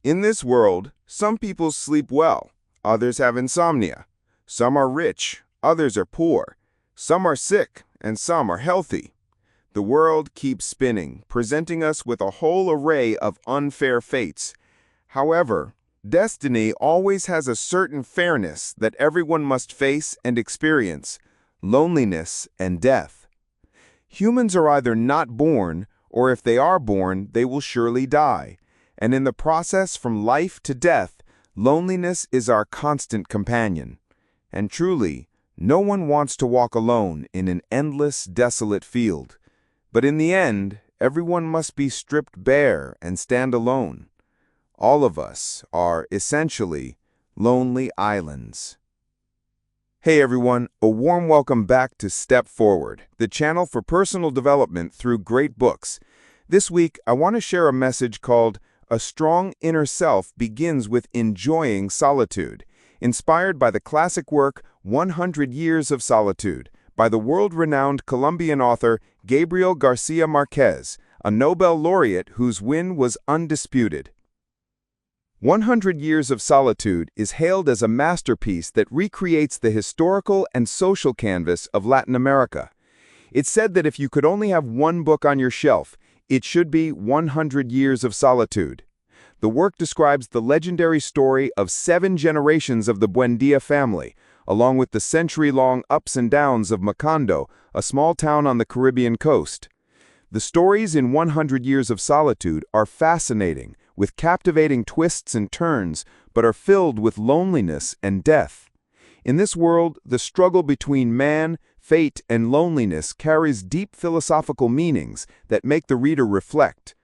In this world, some people sleep well, others have insomnia. Some are rich, others are poor. Some are sick, and some are healthy. The world keeps spinning, presenting us with a whole array of unfair fates. However, destiny always has a certain fairness that everyone must face and experience: loneliness and death. Humans are either not born, or if they are born, they will surely die. And in the process from life to death, loneliness is our constant companion. And truly, no one wants to walk alone in an endless, desolate field. But in the end, everyone must be stripped bare and stand alone. All of us are, essentially, lonely islands. Hey everyone, a warm welcome back to Step Forward, the channel for personal development through great books. This week, I want to share a message called "A Strong Inner Self Begins with Enjoying Solitude," inspired by the classic work 100 Years of Solitude by the world-renowned Colombian author Gabriel García Márquez, a Nobel laureate whose win was undisputed. 100 Years of Solitude is hailed as a masterpiece that recreates the historical and social canvas of Latin America. It's said that if you could only have one book on your shelf, it should be 100 Years of Solitude. The work describes the legendary story of 7 generations of the Buendia family, along with the century-long ups and downs of Macondo, a small town on the Caribbean coast. The stories in 100 Years of Solitude are fascinating, with captivating twists and turns, but are filled with loneliness and death. In this world, the struggle between man, fate, and loneliness carries deep philosophical meanings that make the reader reflect.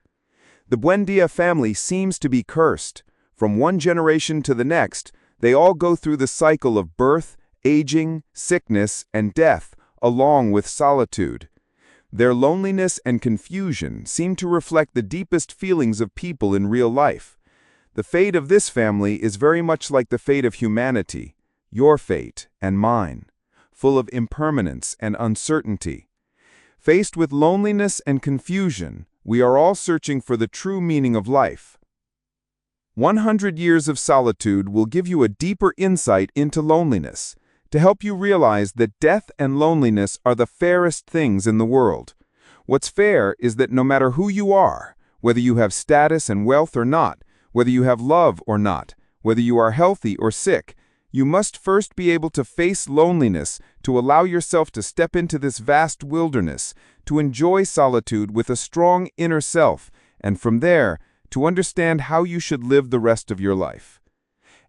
The Buendia family seems to be cursed. From one generation to the next, they all go through the cycle of birth, aging, sickness, and death, along with solitude. Their loneliness and confusion seem to reflect the deepest feelings of people in real life. The fate of this family is very much like the fate of humanity, your fate and mine, full of impermanence and uncertainty. Faced with loneliness and confusion, we are all searching for the true meaning of life. 100 Years of Solitude will give you a deeper insight into loneliness, to help you realize that death and loneliness are the fairest things in the world. What's fair is that no matter who you are, whether you have status and wealth or not, whether you have love or not, whether you are healthy or sick, you must first be able to face loneliness, to allow yourself to step into this vast wilderness, to enjoy solitude with a strong inner self, and from there, to understand how you should live the rest of your life.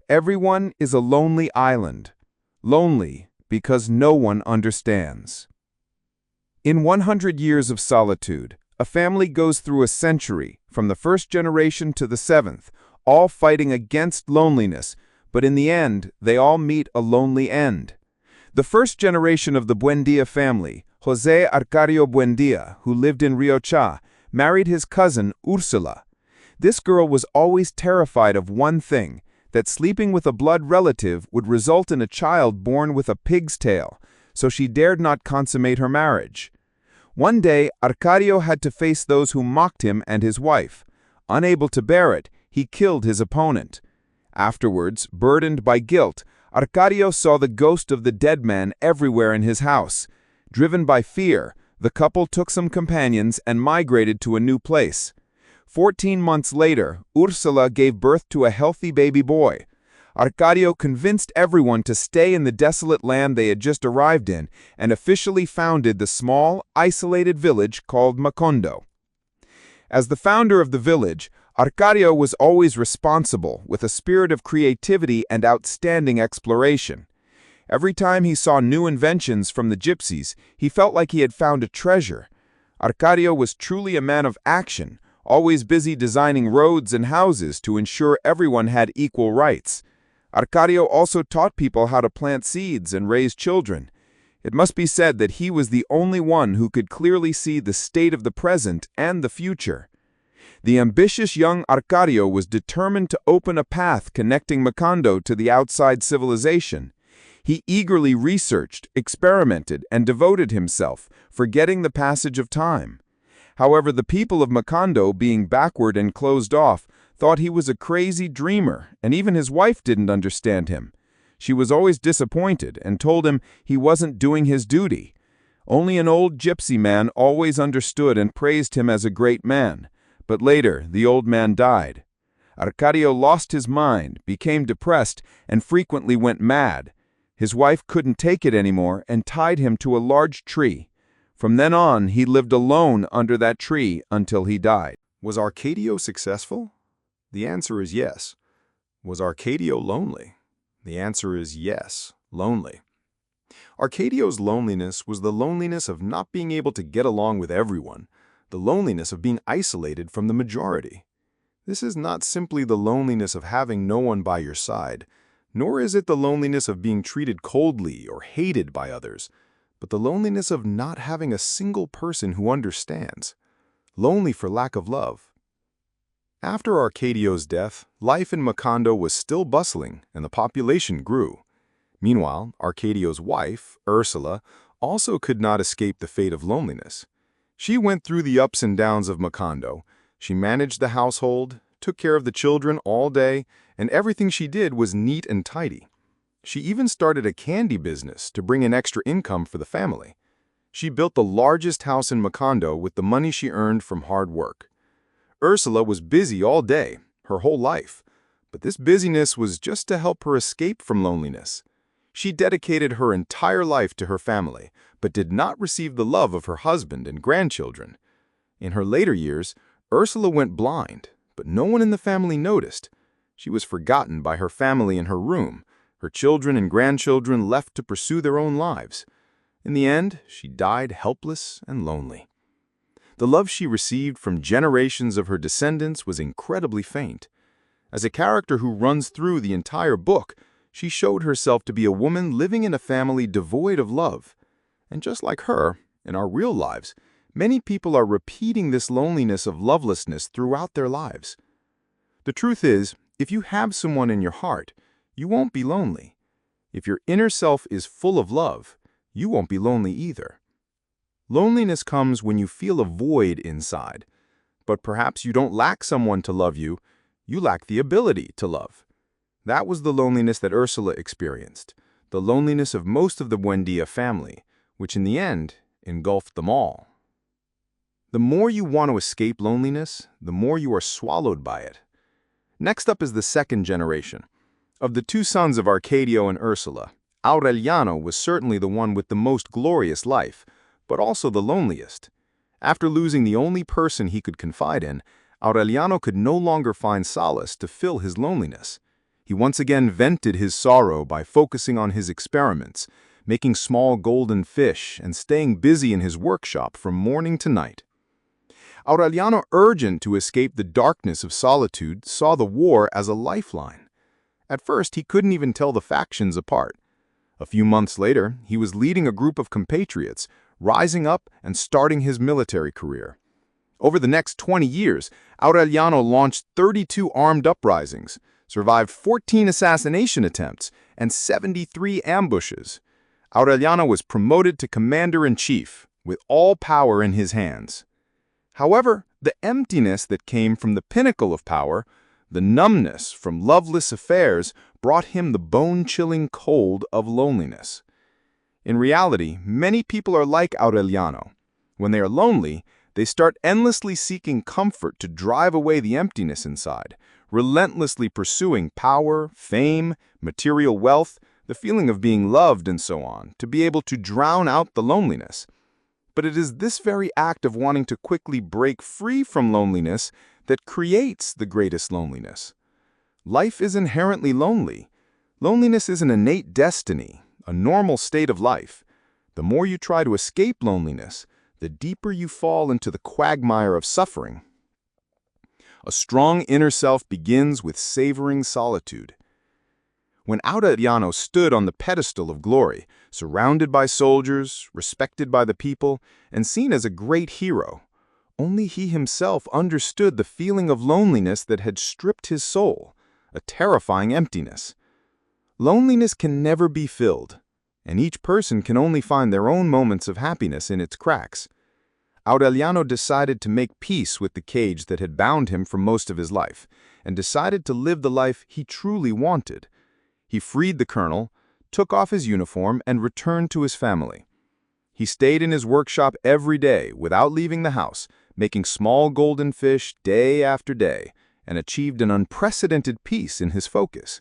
Everyone is a lonely island. Lonely because no one understands. In 100 Years of Solitude, a family goes through a century, from the first generation to the 7th, all fighting against loneliness, but in the end, they all meet a lonely end. The first generation of the Buendia family, José Arcadio Buendia, who lived in Riocha, married his cousin Ursula. This girl was always terrified of one thing: that sleeping with a blood relative would result in a child born with a pig's tail, so she dared not consummate her marriage. One day, Arcadio had to face those who mocked him and his wife. Unable to bear it, he killed his opponent. Afterwards, burdened by guilt, Arcadio saw the ghost of the dead man everywhere in his house. Driven by fear, the couple took some companions and migrated to a new place. 14 months later, Ursula gave birth to a healthy baby boy. Arcadio convinced everyone to stay in the desolate land they had just arrived in and officially founded the small, isolated village called Macondo. As the founder of the village, Arcadio was always responsible, with a spirit of creativity and outstanding exploration. Every time he saw new inventions from the gypsies, he felt like he had found a treasure. Arcadio was truly a man of action, always busy designing roads and houses to ensure everyone had equal rights. Arcadio also taught people how to plant seeds and raise children. It must be said that he was the only one who could clearly see the state of the present and the future. The ambitious young Arcadio was determined to open a path connecting Macondo to the outside civilization. He eagerly researched, experimented, and devoted himself, forgetting the passage of time. However, the people of Macondo, being backward and closed off, thought he was a crazy dreamer, and even his wife didn't understand him. She was always disappointed and told him he wasn't doing his duty. Only an old gypsy man always understood and praised him as a great man. But later, the old man died. Arcadio lost his mind, became depressed, and frequently went mad. His wife couldn't take it anymore and tied him to a large tree. From then on, he lived alone under that tree until he died. Was Arcadio successful? The answer is yes. Was Arcadio lonely? The answer is yes, lonely. Arcadio's loneliness was the loneliness of not being able to get along with everyone, the loneliness of being isolated from the majority. This is not simply the loneliness of having no one by your side, nor is it the loneliness of being treated coldly or hated by others, but the loneliness of not having a single person who understands. Lonely for lack of love. After Arcadio's death, life in Macondo was still bustling and the population grew. Meanwhile, Arcadio's wife, Ursula, also could not escape the fate of loneliness. She went through the ups and downs of Macondo. She managed the household, took care of the children all day, and everything she did was neat and tidy. She even started a candy business to bring in extra income for the family. She built the largest house in Macondo with the money she earned from hard work. Ursula was busy all day, her whole life, but this busyness was just to help her escape from loneliness. She dedicated her entire life to her family, but did not receive the love of her husband and grandchildren. In her later years, Ursula went blind, but no one in the family noticed. She was forgotten by her family in her room. Her children and grandchildren left to pursue their own lives. In the end, she died helpless and lonely. The love she received from generations of her descendants was incredibly faint. As a character who runs through the entire book, she showed herself to be a woman living in a family devoid of love. And just like her, in our real lives, many people are repeating this loneliness of lovelessness throughout their lives. The truth is, if you have someone in your heart, you won't be lonely. If your inner self is full of love, you won't be lonely either. Loneliness comes when you feel a void inside. But perhaps you don't lack someone to love you, you lack the ability to love. That was the loneliness that Ursula experienced, the loneliness of most of the Buendia family, which in the end engulfed them all. The more you want to escape loneliness, the more you are swallowed by it. Next up is the second generation. Of the two sons of Arcadio and Ursula, Aureliano was certainly the one with the most glorious life, but also the loneliest. After losing the only person he could confide in, Aureliano could no longer find solace to fill his loneliness. He once again vented his sorrow by focusing on his experiments, making small golden fish and staying busy in his workshop from morning to night. Aureliano, urgent to escape the darkness of solitude, saw the war as a lifeline. At first, he couldn't even tell the factions apart. A few months later, he was leading a group of compatriots, rising up and starting his military career. Over the next 20 years, Aureliano launched 32 armed uprisings, survived 14 assassination attempts, and 73 ambushes. Aureliano was promoted to commander-in-chief, with all power in his hands. However, the emptiness that came from the pinnacle of power, the numbness from loveless affairs, brought him the bone-chilling cold of loneliness. In reality, many people are like Aureliano. When they are lonely, they start endlessly seeking comfort to drive away the emptiness inside, relentlessly pursuing power, fame, material wealth, the feeling of being loved, and so on, to be able to drown out the loneliness. But it is this very act of wanting to quickly break free from loneliness that creates the greatest loneliness. Life is inherently lonely. Loneliness is an innate destiny, a normal state of life. The more you try to escape loneliness, the deeper you fall into the quagmire of suffering. A strong inner self begins with savoring solitude. When Aureliano stood on the pedestal of glory, surrounded by soldiers, respected by the people, and seen as a great hero, only he himself understood the feeling of loneliness that had stripped his soul, a terrifying emptiness. Loneliness can never be filled, and each person can only find their own moments of happiness in its cracks. Aureliano decided to make peace with the cage that had bound him for most of his life, and decided to live the life he truly wanted. He freed the colonel, took off his uniform, and returned to his family. He stayed in his workshop every day without leaving the house, making small golden fish day after day, and achieved an unprecedented peace in his focus.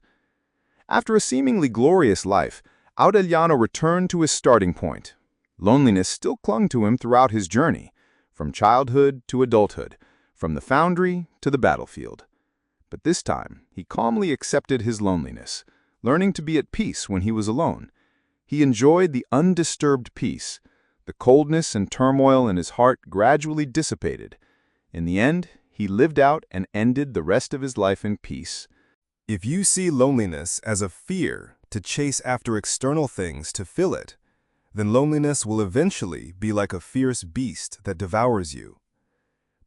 After a seemingly glorious life, Aureliano returned to his starting point. Loneliness still clung to him throughout his journey, from childhood to adulthood, from the foundry to the battlefield. But this time, he calmly accepted his loneliness, learning to be at peace when he was alone. He enjoyed the undisturbed peace. The coldness and turmoil in his heart gradually dissipated. In the end, he lived out and ended the rest of his life in peace. If you see loneliness as a fear to chase after external things to fill it, then loneliness will eventually be like a fierce beast that devours you.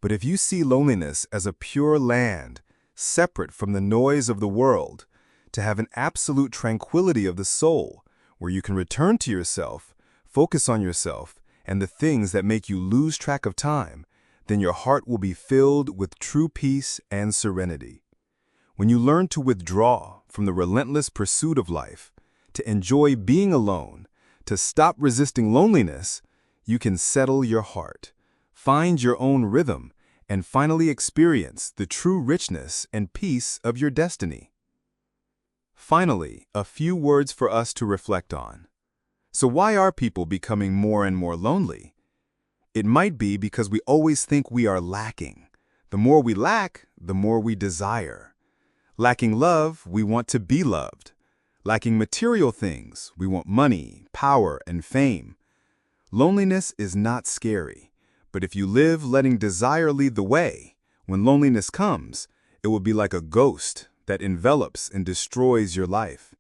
But if you see loneliness as a pure land, separate from the noise of the world, to have an absolute tranquility of the soul, where you can return to yourself, focus on yourself, and the things that make you lose track of time, then your heart will be filled with true peace and serenity. When you learn to withdraw from the relentless pursuit of life, to enjoy being alone, to stop resisting loneliness, you can settle your heart, find your own rhythm, and finally experience the true richness and peace of your destiny. Finally, a few words for us to reflect on. So why are people becoming more and more lonely? It might be because we always think we are lacking. The more we lack, the more we desire. Lacking love, we want to be loved. Lacking material things, we want money, power, and fame. Loneliness is not scary, but if you live letting desire lead the way, when loneliness comes, it will be like a ghost that envelops and destroys your life.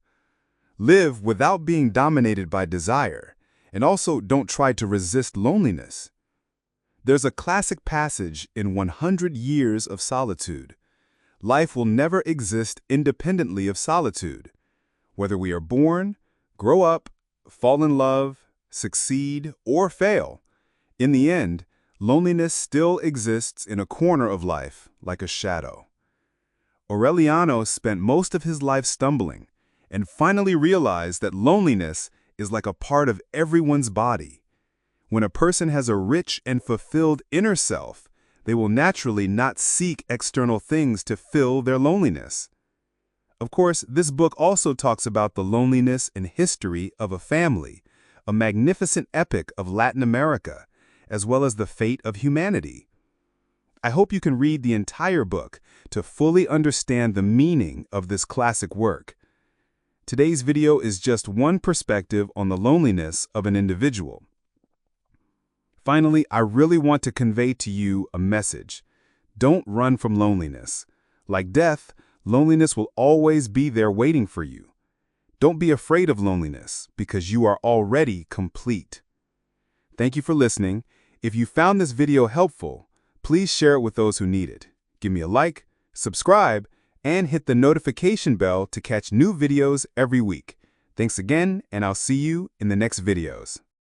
Live without being dominated by desire, and also don't try to resist loneliness. There's a classic passage in 100 Years of Solitude. Life will never exist independently of solitude. Whether we are born, grow up, fall in love, succeed, or fail, in the end, loneliness still exists in a corner of life like a shadow. Aureliano spent most of his life stumbling and finally realized that loneliness is like a part of everyone's body. When a person has a rich and fulfilled inner self, they will naturally not seek external things to fill their loneliness. Of course, this book also talks about the loneliness and history of a family, a magnificent epic of Latin America, as well as the fate of humanity. I hope you can read the entire book to fully understand the meaning of this classic work. Today's video is just one perspective on the loneliness of an individual. Finally, I really want to convey to you a message. Don't run from loneliness. Like death, loneliness will always be there waiting for you. Don't be afraid of loneliness because you are already complete. Thank you for listening. If you found this video helpful, please share it with those who need it. Give me a like, subscribe, and hit the notification bell to catch new videos every week. Thanks again, and I'll see you in the next videos.